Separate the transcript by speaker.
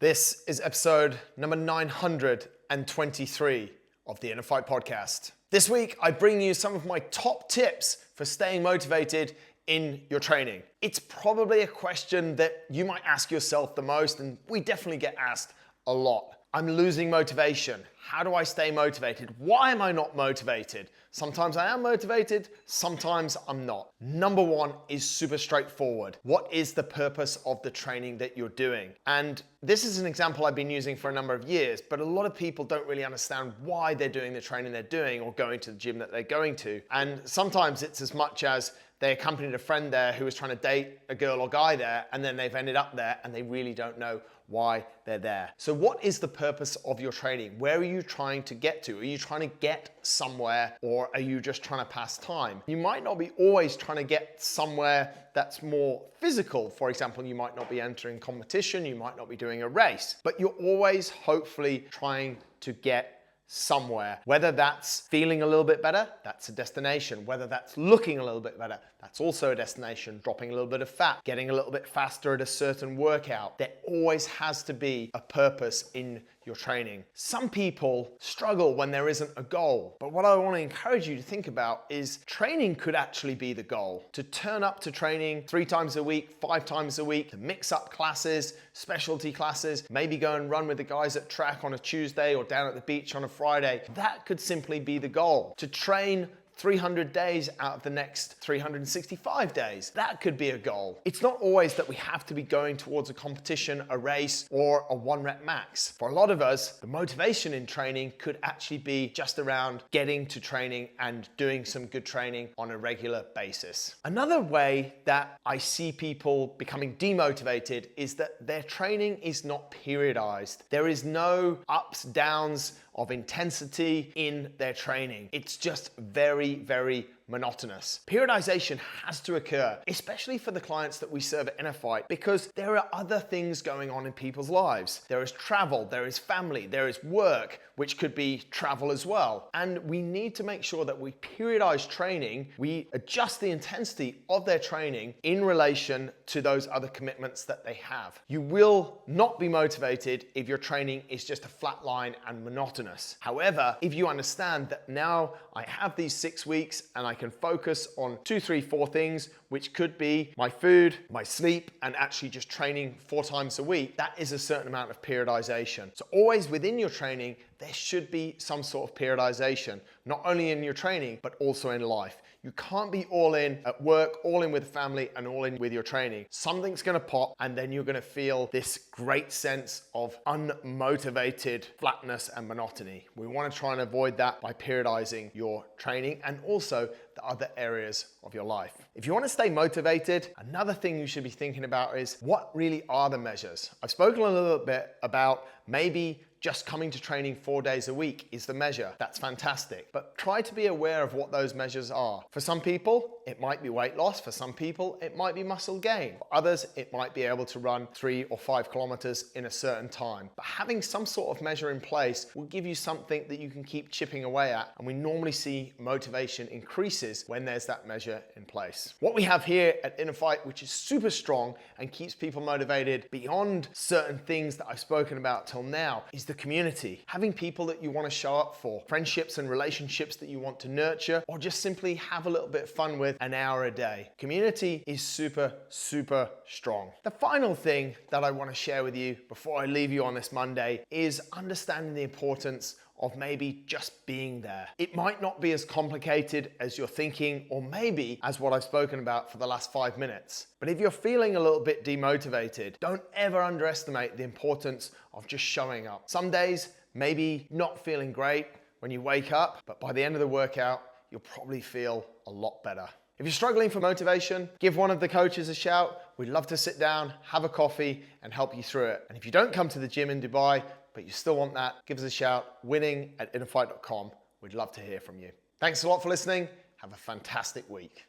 Speaker 1: This is episode number 923 of the InnerFight Podcast. This week, I bring you some of my top tips for staying motivated in your training. It's probably a question that you might ask yourself the most, and we definitely get asked a lot. I'm losing motivation. How do I stay motivated? Why am I not motivated? Sometimes I am motivated, sometimes I'm not. Number one is super straightforward. What is the purpose of the training that you're doing? And this is an example I've been using for a number of years, but a lot of people don't really understand why they're doing the training they're doing or going to the gym that they're going to. And sometimes it's as much as they accompanied a friend there who was trying to date a girl or guy there, and then they've ended up there and they really don't know why they're there. So what is the purpose of your training? Where are you trying to get to? Are you trying to get somewhere, or are you just trying to pass time? You might not be always trying to get somewhere that's more physical. For example, you might not be entering competition, you might not be doing a race, but you're always hopefully trying to get somewhere. Whether that's feeling a little bit better, that's a destination. Whether that's looking a little bit better, that's also a destination. Dropping a little bit of fat, getting a little bit faster at a certain workout. There always has to be a purpose in your training. Some people struggle when there isn't a goal, but what I want to encourage you to think about is training could actually be the goal. To turn up to training 3 times a week, 5 times a week, to mix up classes, specialty classes, maybe go and run with the guys at track on a Tuesday or down at the beach on a Friday. That could simply be the goal. To train 300 days out of the next 365 days. That could be a goal. It's not always that we have to be going towards a competition, a race, or a 1-rep max. For a lot of us, the motivation in training could actually be just around getting to training and doing some good training on a regular basis. Another way that I see people becoming demotivated is that their training is not periodized. There is no ups, downs of intensity in their training. It's just very, very monotonous. Periodization has to occur, especially for the clients that we serve at InnerFight, because there are other things going on in people's lives. There is travel, there is family, there is work, which could be travel as well. And we need to make sure that we periodize training, we adjust the intensity of their training in relation to those other commitments that they have. You will not be motivated if your training is just a flat line and monotonous. However, if you understand that now I have these 6 weeks and I can focus on 2, 3, 4 things, which could be my food, my sleep, and actually just training 4 times a week, that is a certain amount of periodization. So always within your training, there should be some sort of periodization, not only in your training, but also in life. You can't be all in at work, all in with family, and all in with your training. Something's gonna pop, and then you're gonna feel this great sense of unmotivated flatness and monotony. We wanna try and avoid that by periodizing your training and also the other areas of your life. If you wanna stay motivated, another thing you should be thinking about is what really are the measures? I've spoken a little bit about maybe just coming to training 4 days a week is the measure. That's fantastic. But try to be aware of what those measures are. For some people, it might be weight loss. For some people, it might be muscle gain. For others, it might be able to run 3 or 5 kilometers in a certain time. But having some sort of measure in place will give you something that you can keep chipping away at. And we normally see motivation increases when there's that measure in place. What we have here at InnerFight, which is super strong and keeps people motivated beyond certain things that I've spoken about till now, is the community. Having people that you want to show up for, friendships and relationships that you want to nurture, or just simply have a little bit of fun with an hour a day. Community is super, super strong. The final thing that I want to share with you before I leave you on this Monday is understanding the importance of maybe just being there. It might not be as complicated as you're thinking, or maybe as what I've spoken about for the last 5 minutes. But if you're feeling a little bit demotivated, don't ever underestimate the importance of just showing up. Some days, maybe not feeling great when you wake up, but by the end of the workout, you'll probably feel a lot better. If you're struggling for motivation, give one of the coaches a shout. We'd love to sit down, have a coffee, and help you through it. And if you don't come to the gym in Dubai, but you still want that, give us a shout, winning@innerfight.com. We'd love to hear from you. Thanks a lot for listening. Have a fantastic week.